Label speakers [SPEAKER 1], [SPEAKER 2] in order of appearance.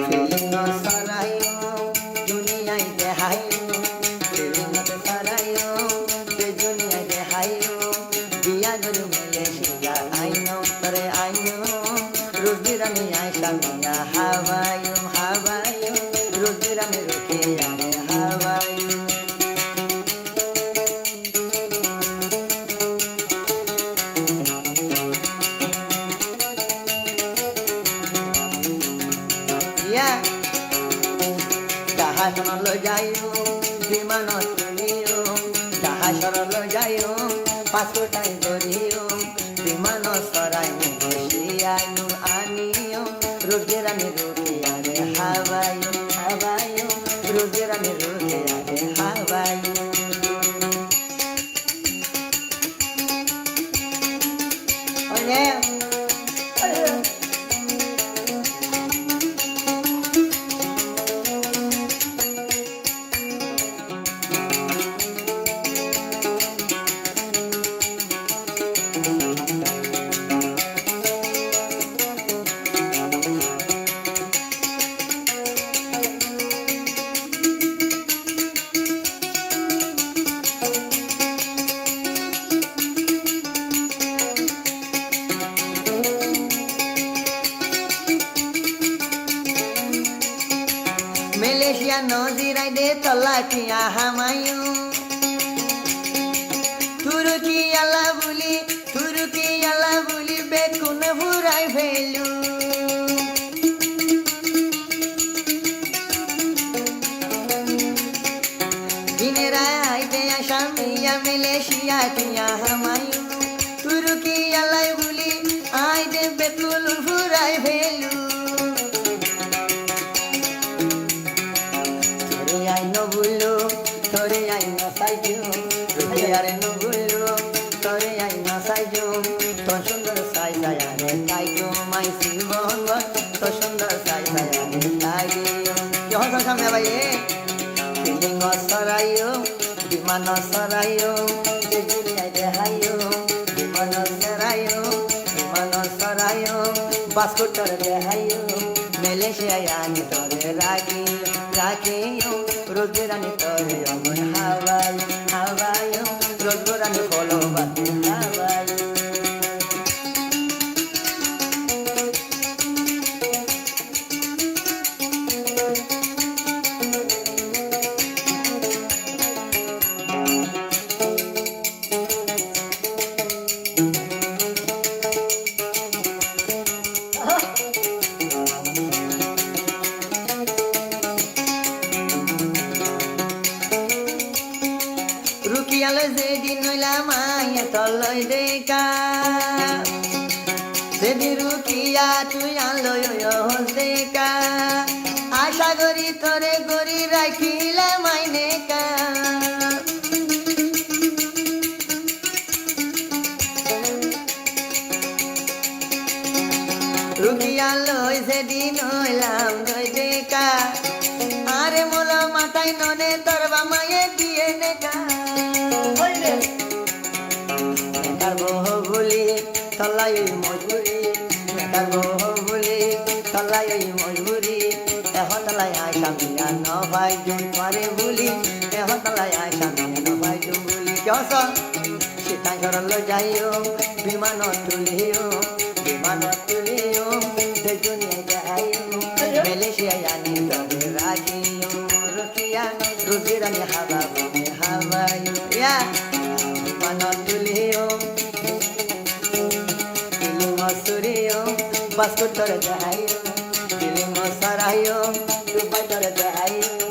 [SPEAKER 1] Feeling সরাইও দুনিয়ায় দেখাইও feeling সরাইও দুনিয়ায় দেখাইও বিয়া গরু মালয়েশিয়া আইনো তরে আইনো রুজিরানি আইসা মিয়া হাওয়াইও হাওয়াইও রুজিরানি রুকে আরে হাওয়াইও জাহাজল যাইও বিমান তুলিও জাহাজল যাইও পাঁচটাই ধরিও বিমান সরাই বসিয়াইও আনিও রোজেরানি রোজে আরে হাওয়াইও হাওয়াইও রোজেরানি রোজে আরে হাওয়াইও Malaysia no zirai de tolaki ahamayu Turki ala buli bekun hurai velu Dinerai de ashamia Malaysia ti ahamayu Turki ala buli ai de bekun hurai velu no bulu tore ai no saiju ruyare no bulu tore ai no saiju to sundar sai sayare taiju mai silbon to sundar sai sayare taiju yo ho samne bhai feeling sarayo biman sarayo jejuri ai dehayo biman sarayo baskutar dehayo Malaysia yani tore rakiyo Rojirani tore amon hawayo Rojirani follow bati hawayo Rukialo zedi noila maya toloi deka Zedi rukia tu yalo yo deka Asha gori tore gori rakhile maineka Rukialo zedi noila doi deka Are mola matai none torba maye diye neka তলাই মজবুরি মেটার বলি তলাই মজবুরি তলাই আশা মিয়া নভাই June পারে বলি তলাই আশা মিয়া নভাই June বলি case Sita ঘরল যাইও বিমান তুলিও দুনিয়া যাইও Malaysia আনি তবে রাজিও রকিয়া রুজিরানি হাওয়াইও বিমান তুলিও Suriyo, baskutar jahayo, feeling sarayo, tu bajar jahayo.